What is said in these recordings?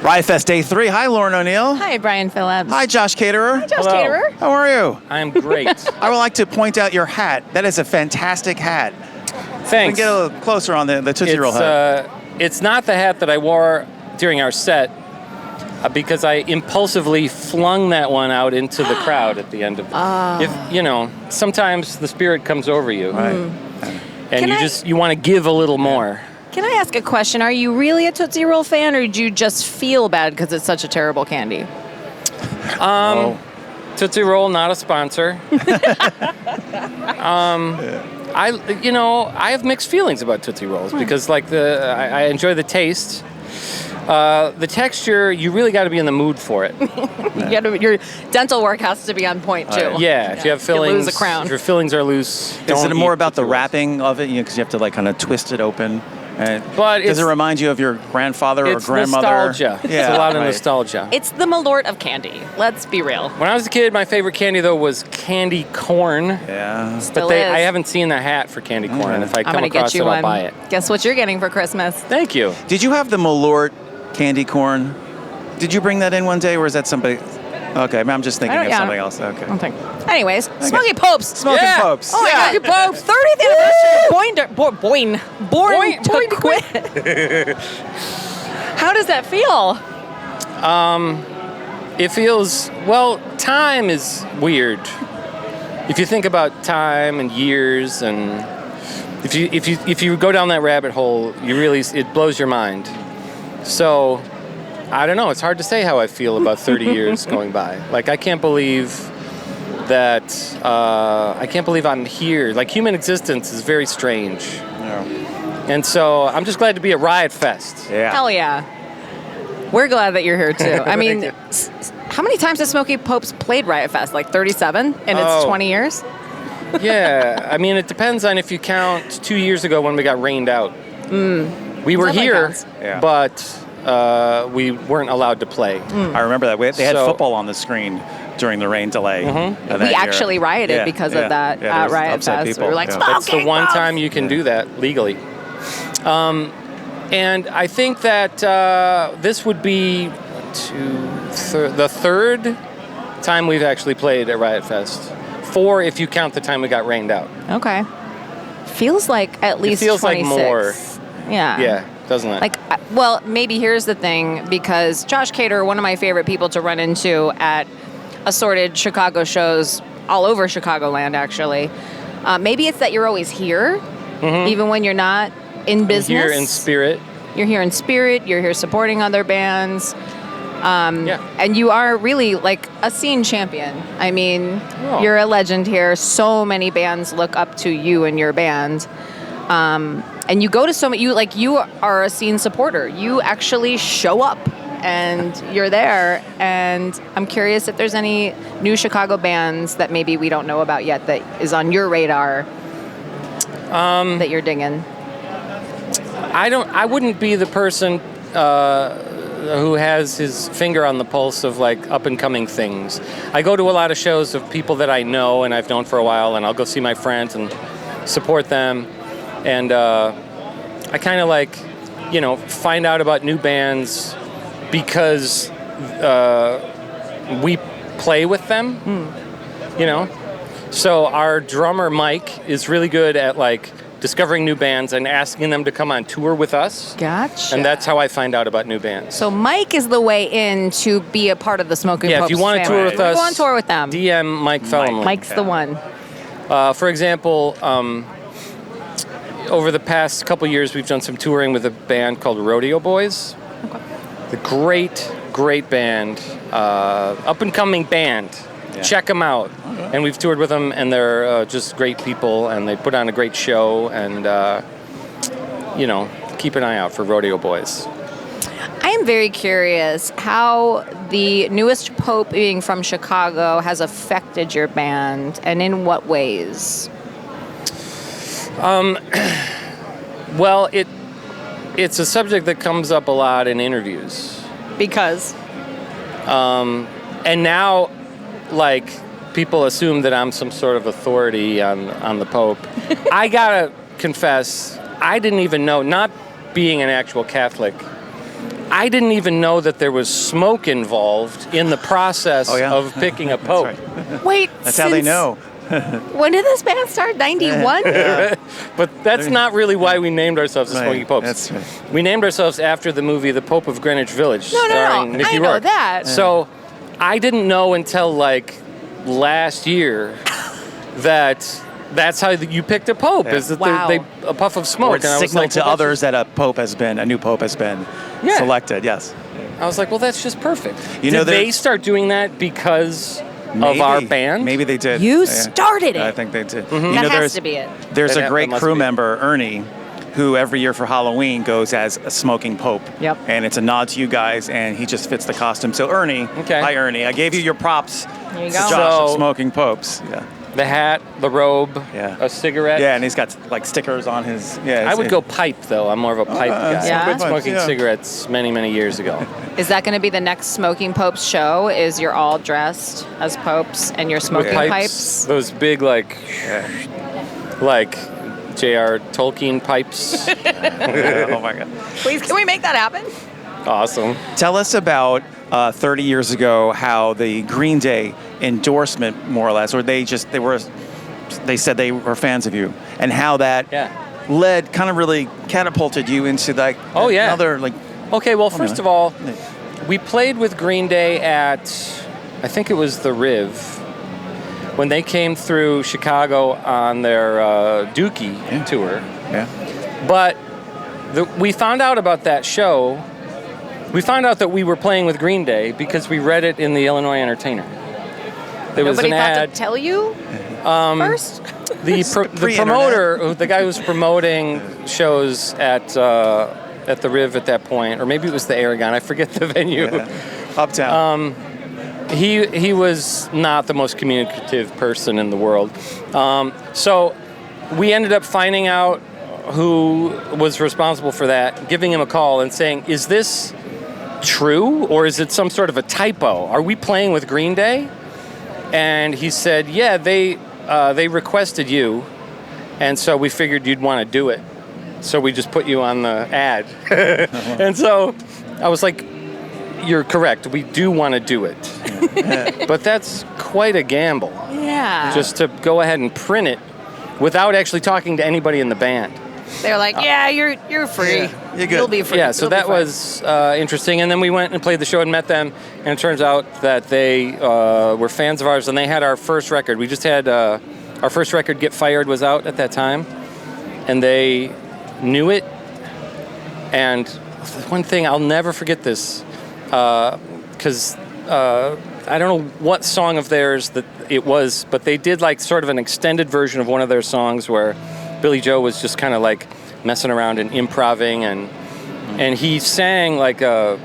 Riot Fest Day 3. Hi, Lauren O'Neill. Hi, Brian Phillips. Hi, Josh Caterer. Hi, Josh Hello. Caterer. How are you? I'm great. I would like to point out your hat. That is a fantastic hat. Thanks. We can get a little closer on the Tootsie Roll hat. It's not the hat that I wore during our set because I impulsively flung that one out into the crowd at the end of sometimes the spirit comes over you. Right. And you want to give a little more. Can I ask a question? Are you really a Tootsie Roll fan, or do you just feel bad because it's such a terrible candy? Tootsie Roll, not a sponsor. I have mixed feelings about Tootsie Rolls because I enjoy the taste. The texture, you really got to be in the mood for it. Your dental work has to be on point too. If you have fillings, you lose a crown. if your fillings are loose, Is don't it more eat about the Tootsie Rolls. wrapping of it? Because you have to kind of twist it open. But does it remind you of your grandfather or It's grandmother? nostalgia. It's a lot of nostalgia. It's the Malort of candy. Let's be real. When I was a kid, my favorite candy though was candy corn. Yeah. Still But is. I haven't seen the hat for candy corn, and if I I'm come gonna across get you it, I'll one. buy it. Guess what you're getting for Christmas? Thank you. Did you have the Malort candy corn? Did you bring that in one day, or is that somebody? Okay, I'm just thinking of something else. Okay. I don't think. Anyways, Smoky Popes. Smoking Popes. Oh my God, Smoky Popes. 30th anniversary. Born to Quit. How does that feel? It feels time is weird. If you think about time and years, and if you go down that rabbit hole, it blows your mind. So, I don't know. It's hard to say how I feel about 30 years going by. Like, I can't believe that. I can't believe I'm here. Like, human existence is very strange. Yeah. And so, I'm just glad to be at Riot Fest. Yeah. Hell yeah. We're glad that you're here too. I mean, how many times has Smoky Popes played Riot Fest? Like 37 in its 20 years? Yeah. I mean, it depends on if you count 2 years ago when we got rained out. We were Definitely here, counts. but we weren't allowed to play. I remember that. They had So- football on the screen during the rain delay. That We year. actually rioted because of that there at was Riot upset Fest. people. We were like, Yeah. "Stop!" That's the one time you can do that legally. And I think that this would be the third time we've actually played at Riot Fest. 4 if you count the time we got rained out. Okay. Feels like at least feels like 26. more. Yeah. Yeah, doesn't it? Like, well, maybe here's the thing, because Josh Caterer, one of my favorite people to run into at assorted Chicago shows all over Chicagoland, actually. Maybe it's that you're always here, even when you're not in business. Here in spirit. You're here in spirit. You're here supporting other bands. And you are really like a scene champion. I mean, you're a legend here. So many bands look up to you and your band. And you go to so many, you are a scene supporter. You actually show up and you're there. And I'm curious if there's any new Chicago bands that maybe we don't know about yet that is on your radar that you're digging. I wouldn't be the person who has his finger on the pulse of like up and coming things. I go to a lot of shows of people that I know and I've known for a while, and I'll go see my friends and support them. And I kind of find out about new bands because we play with them, So our drummer Mike is really good at discovering new bands and asking them to come on tour with us. Gotcha. And that's how I find out about new bands. So Mike is the way in to be a part of the Smoky Popes if you want to tour with us, go on tour with them. DM Mike Fellman. Mike's the one. For example, over the past couple years, we've done some touring with a band called Rodeo Boys. Okay. The great band, up and coming band. Yeah. Check them out. Okay. And we've toured with them, and they're just great people, and they put on a great show, and keep an eye out for Rodeo Boys. I am very curious how the newest Pope being from Chicago has affected your band, and in what ways? Well, it's a subject that comes up a lot in interviews. Because? And now, people assume that I'm some sort of authority on the Pope. I gotta confess, I didn't even know, not being an actual Catholic, I didn't even know that there was smoke involved in the process of picking a pope. That's right. Wait, That's how they know. When did this band start? 91? But that's not really why we named ourselves the Smoking Popes. That's right. We named ourselves after the movie The Pope of Greenwich Village, starring Mickey I know Rourke. that. So I didn't know until like last year that that's how you picked a pope. Is that a puff of smoke? Or it's and I was signal like, to well, others that a new pope has been selected. Yes. I was like, well, that's just perfect. You know, Did they start doing that because of our band? Maybe they did. You started it. I think they did. Mm-hmm. That has to be it. There's a great must crew be. member, Ernie, who every year for Halloween goes as a smoking pope. Yep. And it's a nod to you guys, and he just fits the costume. So Ernie, hi Ernie, I gave you your props. There you to go. Josh of Smoking Popes. Yeah. The hat, the robe, a cigarette. Yeah, and he's got like stickers on his. Yeah. I would go pipe though. I'm more of a pipe guy. Yeah? I quit smoking cigarettes many years ago. Is that going to be the next Smoking Popes show? Is you're all dressed as popes and you're smoking pipes? Those big like J.R. Tolkien pipes. Oh my God. Please, can we make that happen? Awesome. Tell us about 30 years ago how the Green Day endorsement, more or less, or they said they were fans of you, and how that kind of really catapulted you into like another like. Okay, well, first of all, we played with Green Day at, I think it was the Riv, when they came through Chicago on their Dookie tour. Yeah. But we found out about that show. We found out that we were playing with Green Day because we read it in the Illinois Entertainer. There was Nobody an thought ad. to tell you first? The promoter, the guy who was promoting shows at the Riv at that point, or maybe it was the Aragon. I forget the venue. Yeah. Uptown. He was not the most communicative person in the world. So we ended up finding out who was responsible for that, giving him a call and saying, "Is this true, or is it some sort of a typo? Are we playing with Green Day?" And he said, "Yeah, they requested you, and so we figured you'd want to do it. So we just put you on the ad." And so I was like, "You're correct. We do want to do it." But that's quite a gamble. Yeah. Just to go ahead and print it without actually talking to anybody in the band. They're like, "Yeah, you're free. Yeah, you're good. You'll be free." Yeah, so that was interesting. And then we went and played the show and met them. And it turns out that they were fans of ours, and they had our first record. We just had our first record, Get Fired, was out at that time. And they knew it. And one thing, I'll never forget this, because I don't know what song of theirs that it was, but they did like sort of an extended version of one of their songs where Billy Joe was just kind of like messing around and improvising, and he sang like a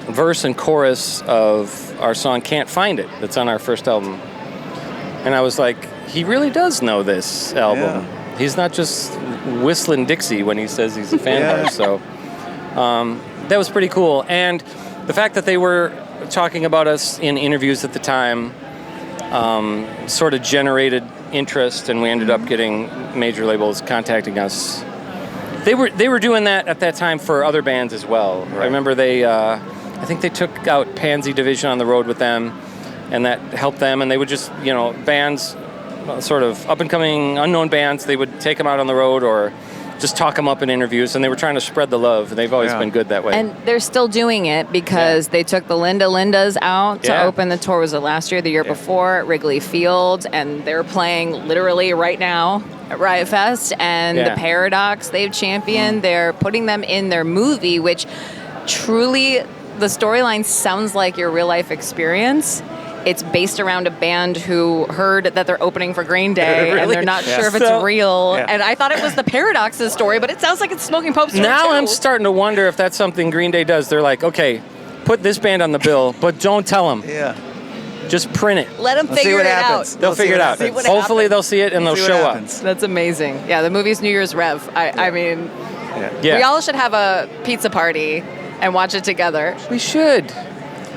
verse and chorus of our song Can't Find It that's on our first album. And I was like, he really does know this album. Yeah. He's not just whistling Dixie when he says he's a fan of ours. So that was pretty cool. And the fact that they were talking about us in interviews at the time sort of generated interest, and we ended up getting major labels contacting us. They were doing that at that time for other bands as well. Right. I remember I think they took out Pansy Division on the road with them, and that helped them. And they would just, bands, sort of up and coming unknown bands, they would take them out on the road or just talk them up in interviews, and they were trying to spread the love. They've always been good that way. And they're still doing it because they took the Lindas out to open the tour. Was it last year, the year before, at Wrigley Field, and they're playing literally right now at Riot Fest. And the Paradox they've championed. They're putting them in their movie, which truly the storyline sounds like your real life experience. It's based around a band who heard that they're opening for Green Day, Really? and they're not sure if it's real. Yeah. And I thought it was the Paradox's story, but it sounds like it's Smoking Pope's story Now too. I'm starting to wonder if that's something Green Day does. They're like, okay, put this band on the bill, but don't tell them. Yeah. Just print it. Let them figure it out. They'll figure it out. Hopefully they'll see it and they'll show up. That's amazing. Yeah, the movie's New Year's Rev. I mean, we all should have a pizza party and watch it together. We should.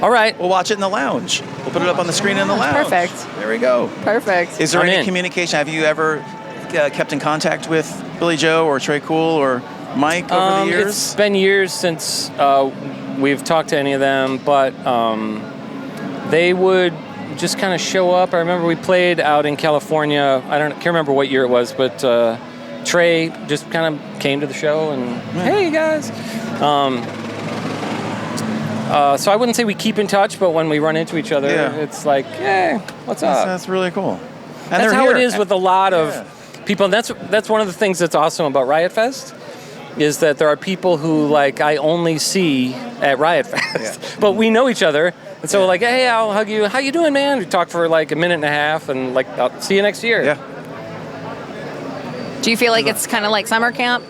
All right. We'll watch it in the lounge. We'll put it up on the screen in the lounge. Perfect. There we go. Perfect. Is there any communication? Have you ever kept in contact with Billy Joe or Trey Cool or Mike over the years? It's been years since we've talked to any of them, but they would just kind of show up. I remember we played out in California. Can't remember what year it was, but Trey just kind of came to the show and, hey guys. So I wouldn't say we keep in touch, but when we run into each other, it's like, hey, what's up? That's really cool. And that's how it is with a lot of people. And that's one of the things that's awesome about Riot Fest, is that there are people who, like, I only see at Riot Fest, but we know each other. And so we're like, hey, I'll hug you. How you doing, man? We talk for like a minute and a half, and like, I'll see you next year. Yeah. Do you feel like it's kind of like summer camp?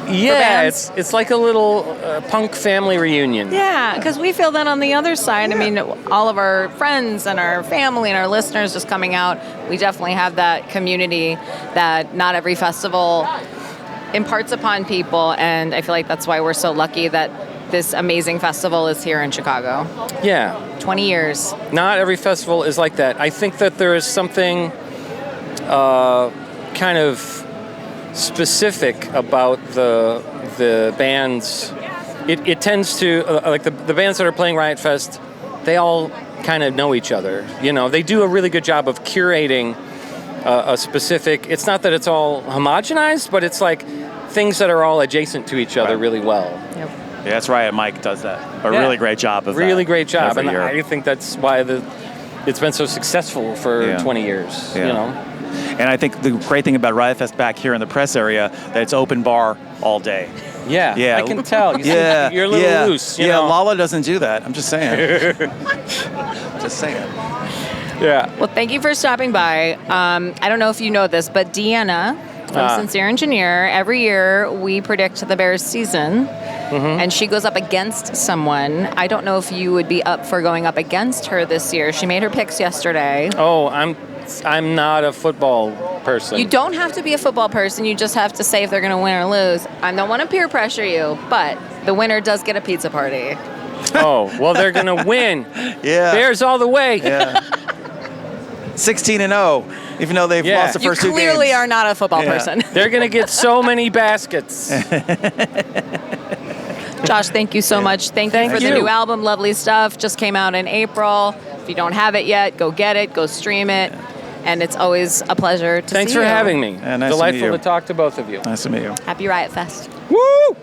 Yeah, it's like a little punk family reunion. Yeah, because we feel that on the other side. I mean, all of our friends and our family and our listeners just coming out, we definitely have that community that not every festival imparts upon people, and I feel like that's why we're so lucky that this amazing festival is here in Chicago. Yeah. 20 years. Not every festival is like that. I think that there is something kind of specific about the bands. It tends to, like the bands that are playing Riot Fest, they all kind of know each other. You know, they do a really good job of curating a specific, it's not that it's all homogenized, but it's like things that are all adjacent to each other really well. Yep. Yeah, that's right. Mike does that. A really great job of really that. Great job. Every And year. I think that's why it's been so successful for 20 years, you know. And I think the great thing about Riot Fest back here in the press area, that it's open bar all day. Yeah, I can tell. You're a little loose. You know? Lala doesn't do that. I'm just saying. Just saying. Yeah. Well, thank you for stopping by. I don't know if you know this, but Deanna from Sincere Engineer, every year we predict the Bears season, and she goes up against someone. I don't know if you would be up for going up against her this year. She made her picks yesterday. Oh, I'm not a football person. You don't have to be a football person. You just have to say if they're going to win or lose. I don't want to peer pressure you, but the winner does get a pizza party. Oh, well, they're going to win. Yeah. Bears all the way. Yeah. 16-0, even though they've lost the first two games. You clearly are not a football person. They're going to get so many baskets. Josh, thank you so much. Thank you for the new album, Lovely Stuff. Just came out in April. If you don't have it yet, go get it, go stream it. And it's always a pleasure to see you. Thanks for having me. Nice Delightful to meet you. to talk to both of you. Nice to meet you. Happy Riot Fest. Woo!